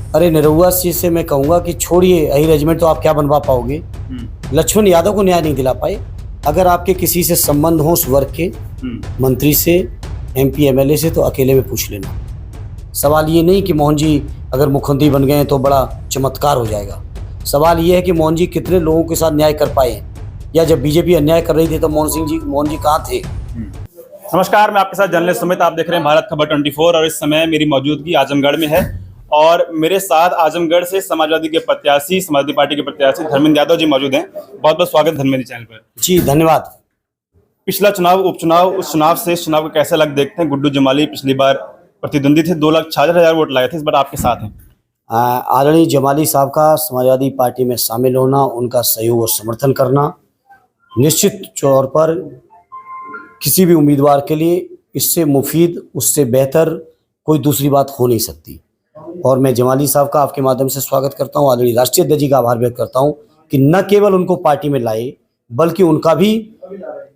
अरे निरहुआ सिंह से मैं कहूंगा कि छोड़िए रेजिमेंट तो आप क्या बनवा पाओगे। लक्ष्मण यादव को न्याय नहीं दिला पाए। अगर आपके किसी से संबंध हो उस वर्ग के मंत्री से, एमपी एमएलए से, तो अकेले में पूछ लेना। सवाल ये नहीं कि मोहन जी अगर मुख्यमंत्री बन गए तो बड़ा चमत्कार हो जाएगा। सवाल ये है कि मोहन जी कितने लोगों के साथ न्याय कर पाए, या जब बीजेपी अन्याय कर रही थी तो मोहन जी कहाँ थे। नमस्कार, मैं आपके साथ जर्नलिस्ट सुमित, आप देख रहे हैं भारत खबर 24 और इस समय मेरी मौजूदगी आजमगढ़ में है और मेरे साथ आजमगढ़ से समाजवादी पार्टी के प्रत्याशी धर्मेंद्र यादव जी मौजूद हैं। बहुत बहुत स्वागत धर्मेंद्र जी चैनल पर। जी धन्यवाद। पिछला चुनाव उपचुनाव, उस चुनाव से इस चुनाव को कैसे लग देखते हैं? गुड्डू जमाली पिछली बार प्रतिद्वंदी थे, 2,66,000 वोट लाए थे, इस बार आपके साथ हैं। आदरणीय जमाली साहब का समाजवादी पार्टी में शामिल होना, उनका सहयोग और समर्थन करना निश्चित तौर पर किसी भी उम्मीदवार के लिए इससे मुफीद, उससे बेहतर कोई दूसरी बात हो नहीं सकती। और मैं जमाली साहब का आपके माध्यम से स्वागत करता हूं, आदरणीय राष्ट्रीय अध्यक्ष जी का आभार व्यक्त करता हूं कि न केवल उनको पार्टी में लाए बल्कि उनका भी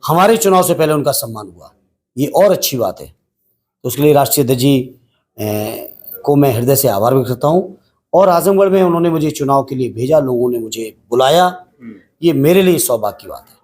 हमारे चुनाव से पहले उनका सम्मान हुआ, ये और अच्छी बात है। तो उसके लिए राष्ट्रीय अध्यक्ष जी को मैं हृदय से आभार व्यक्त करता हूँ। और आजमगढ़ में उन्होंने मुझे चुनाव के लिए भेजा, लोगों ने मुझे बुलाया, ये मेरे लिए सौभाग्य की बात है।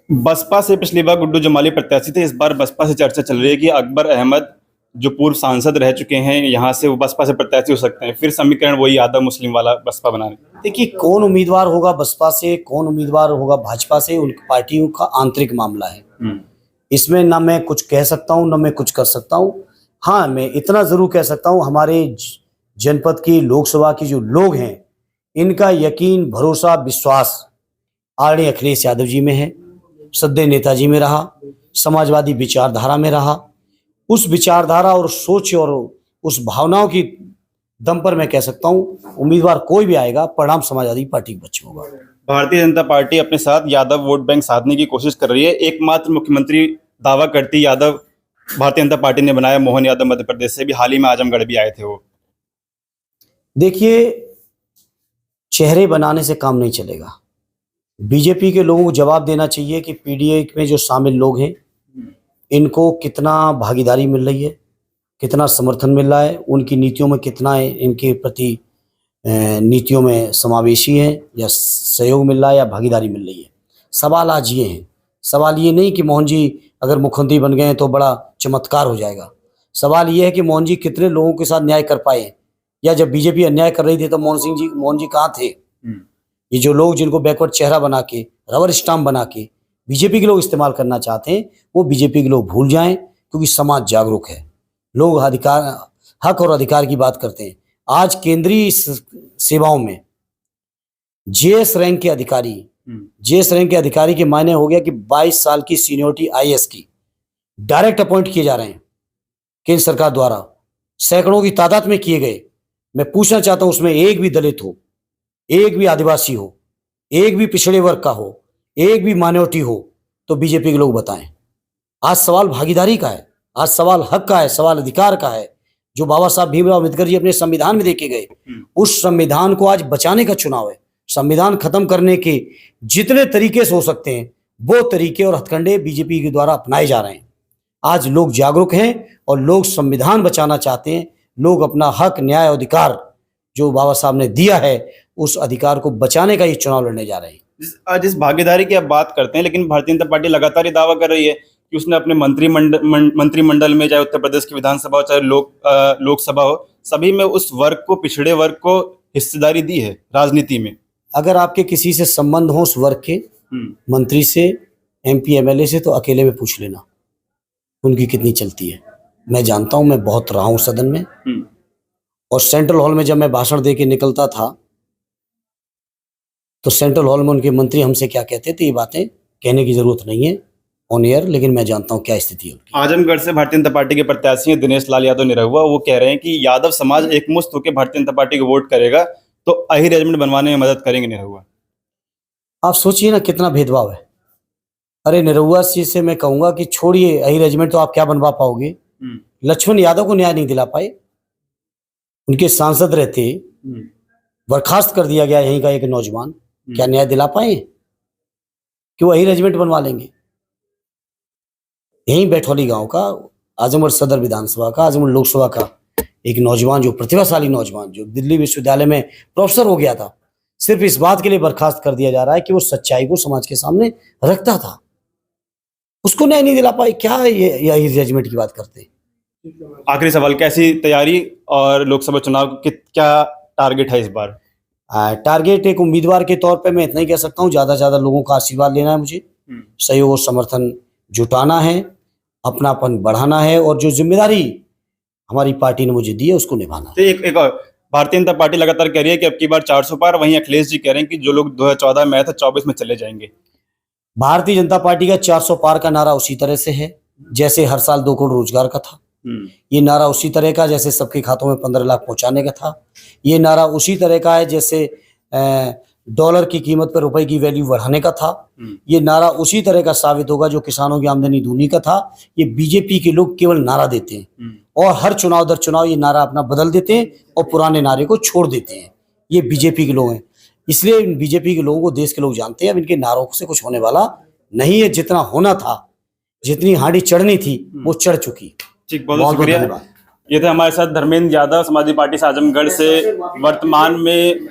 बसपा से पिछली बार गुड्डू जमाली प्रत्याशी थे, इस बार बसपा से चर्चा चल रही है कि अकबर अहमद जो पूर्व सांसद रह चुके हैं यहाँ से, वो बसपा से प्रत्याशी हो सकते हैं। फिर समीकरण वही यादव मुस्लिम वाला बसपा बनाने। देखिए, कौन उम्मीदवार होगा बसपा से, कौन उम्मीदवार होगा भाजपा से, उन पार्टियों का आंतरिक मामला है। इसमें ना मैं कुछ कह सकता हूँ ना मैं कुछ कर सकता हूँ। हाँ, मैं इतना जरूर कह सकता हूँ, हमारे जनपद की लोकसभा की जो लोग हैं, इनका यकीन, भरोसा, विश्वास आदरणीय अखिलेश यादव जी में है, सदैव नेताजी में रहा, समाजवादी विचारधारा में रहा। उस विचारधारा और सोच और उस भावनाओं की दम पर मैं कह सकता हूं, उम्मीदवार कोई भी आएगा, परिणाम समाजवादी पार्टी के पक्ष में होगा। भारतीय जनता पार्टी अपने साथ यादव वोट बैंक साधने की कोशिश कर रही है। एकमात्र मुख्यमंत्री दावा करती यादव भारतीय जनता पार्टी ने बनाया, मोहन यादव मध्य प्रदेश से भी हाल ही में आजमगढ़ भी आए थे। वो देखिए, चेहरे बनाने से काम नहीं चलेगा। बीजेपी के लोगों को जवाब देना चाहिए कि पीडीए में जो शामिल लोग हैं, इनको कितना भागीदारी मिल रही है, कितना समर्थन मिल रहा है, उनकी नीतियों में कितना इनके प्रति नीतियों में समावेशी है या सहयोग मिल रहा है या भागीदारी मिल रही है। सवाल आज ये है, सवाल ये नहीं कि मोहन जी अगर मुख्यमंत्री बन गए तो बड़ा चमत्कार हो जाएगा। सवाल ये है कि मोहन जी कितने लोगों के साथ न्याय कर पाए, या जब बीजेपी अन्याय कर रही थी तो मोहन जी कहाँ थे। ये जो लोग जिनको बैकवर्ड चेहरा बना के, रबर स्टाम्प बना के बीजेपी के लोग इस्तेमाल करना चाहते हैं, वो बीजेपी के लोग भूल जाएं, क्योंकि समाज जागरूक है। लोग हक और अधिकार की बात करते हैं। आज केंद्रीय सेवाओं में जेएस रैंक के अधिकारी के मायने हो गया कि 22 साल की सीनियोरिटी आईएएस की डायरेक्ट अपॉइंट किए जा रहे हैं केंद्र सरकार द्वारा, सैकड़ों की तादाद में किए गए। मैं पूछना चाहता हूं, उसमें एक भी दलित हो, एक भी आदिवासी हो, एक भी पिछड़े वर्ग का हो, एक भी माइनॉरिटी हो, तो बीजेपी के लोग बताएं। आज सवाल भागीदारी का है, आज सवाल हक का है, सवाल अधिकार का है, जो बाबा साहब भीमराव अम्बेडकर जी अपने संविधान में देके गए। उस संविधान को आज बचाने का चुनाव है। संविधान खत्म करने के जितने तरीके से हो सकते हैं, वो तरीके और हथकंडे बीजेपी के द्वारा अपनाए जा रहे हैं। आज लोग जागरूक हैं और लोग संविधान बचाना चाहते हैं। लोग अपना हक, न्याय, अधिकार जो बाबा साहब ने दिया है, उस अधिकार को बचाने का ये चुनाव लड़ने जा रहे हैं। जिस भागीदारी की आप बात करते हैं, लेकिन भारतीय जनता पार्टी लगातार ये दावा कर रही है कि उसने अपने मंत्रिमंडल में, चाहे उत्तर प्रदेश की विधानसभा हो, चाहे लोकसभा हो, सभी में उस वर्ग को, पिछड़े वर्ग को हिस्सेदारी दी है राजनीति में। अगर आपके किसी से संबंध हो उस वर्ग के मंत्री से, एमपी एमएलए से, तो अकेले में पूछ लेना उनकी कितनी चलती है। मैं जानता हूं, मैं बहुत रहा हूं सदन में, और सेंट्रल हॉल में जब मैं भाषण दे के निकलता था तो सेंट्रल हॉल में उनके मंत्री हमसे क्या कहते थे, ये बातें कहने की जरूरत नहीं है ऑन एयर, लेकिन मैं जानता हूं क्या स्थिति है। आजमगढ़ से भारतीय जनता पार्टी के प्रत्याशी हैं दिनेश लाल यादव निरहुआ, वो कह रहे हैं कि यादव समाज एकमुश्त होकर भारतीय जनता पार्टी को वोट करेगा तो अही रेजिमेंट बनवाने में मदद करेंगे निरहुआ। आप सोचिए ना, कितना भेदभाव है। अरे निरहुआ सिंह से मैं कहूंगा कि छोड़िए अही रेजिमेंट तो आप क्या बनवा पाओगे। लक्ष्मण यादव को न्याय नहीं दिला पाए, उनके सांसद रहते बर्खास्त कर दिया गया यहीं का एक नौजवान, क्या न्याय दिला पाए कि वो यही रेजिमेंट बनवा लेंगे। यहीं बैठौली गांव का, आजमगढ़ सदर विधानसभा का, आजमगढ़ लोकसभा का एक नौजवान, जो प्रतिभाशाली नौजवान, जो दिल्ली विश्वविद्यालय में प्रोफेसर हो गया था, सिर्फ इस बात के लिए बर्खास्त कर दिया जा रहा है कि वो सच्चाई को समाज के सामने रखता था। उसको न्याय नहीं दिला पाए, क्या ये जजमेंट की बात करते हैं। आखिरी सवाल, कैसी तैयारी और लोकसभा चुनाव की क्या टारगेट है इस बार? टारगेट एक उम्मीदवार के तौर पे मैं इतना ही कह सकता हूँ, ज़्यादा से ज़्यादा लोगों का आशीर्वाद लेना है मुझे, सहयोग और समर्थन जुटाना है, अपनापन बढ़ाना है और जो जिम्मेदारी हमारी पार्टी ने मुझे दी है उसको निभाना है। तो एक और, भारतीय जनता पार्टी लगातार कह रही है कि अब की बार 400 पार, वहीं अखिलेश जी कह रहे हैं कि जो लोग 2014 में आए थे 24 में चले जाएंगे। भारतीय जनता पार्टी का 400 पार का नारा उसी तरह से है जैसे हर साल 2 करोड़ रोजगार का था। ये नारा उसी तरह का जैसे सबके खातों में 15 लाख पहुंचाने का था। ये नारा उसी तरह का है जैसे डॉलर की कीमत पर रुपए की वैल्यू बढ़ाने का था। ये नारा उसी तरह का साबित होगा जो किसानों की आमदनी दूनी का था। ये बीजेपी के लोग केवल नारा देते हैं और हर चुनाव दर चुनाव ये नारा अपना बदल देते हैं और पुराने नारे को छोड़ देते हैं। ये बीजेपी के लोग हैं, इसलिए बीजेपी के लोगों को देश के लोग जानते हैं। अब इनके नारों से कुछ होने वाला नहीं है। जितना होना था, जितनी हांडी चढ़नी थी वो चढ़ चुकी। ठीक, बहुत शुक्रिया। ये थे हमारे साथ धर्मेंद्र यादव, समाजवादी पार्टी से आजमगढ़ से, वर्तमान में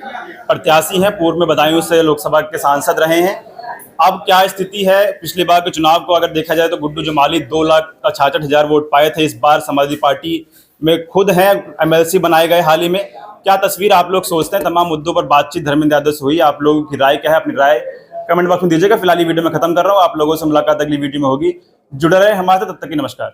प्रत्याशी हैं, पूर्व में बदायूं से लोकसभा के सांसद रहे हैं। अब क्या स्थिति है, पिछली बार के चुनाव को अगर देखा जाए तो गुड्डू जमाली 2,66,000 वोट पाए थे। इस बार समाजवादी पार्टी में खुद हैं MLC बनाए गए हाल ही में। क्या तस्वीर आप लोग सोचते हैं? तमाम मुद्दों पर बातचीत धर्मेंद्र यादव से हुई। आप लोगों की राय क्या है? अपनी राय कमेंट बॉक्स में दीजिएगा। फिलहाल ये वीडियो में खत्म कर रहा हूँ। आप लोगों से मुलाकात अगली वीडियो में होगी। जुड़े रहे हमारे साथ, तब तक की नमस्कार।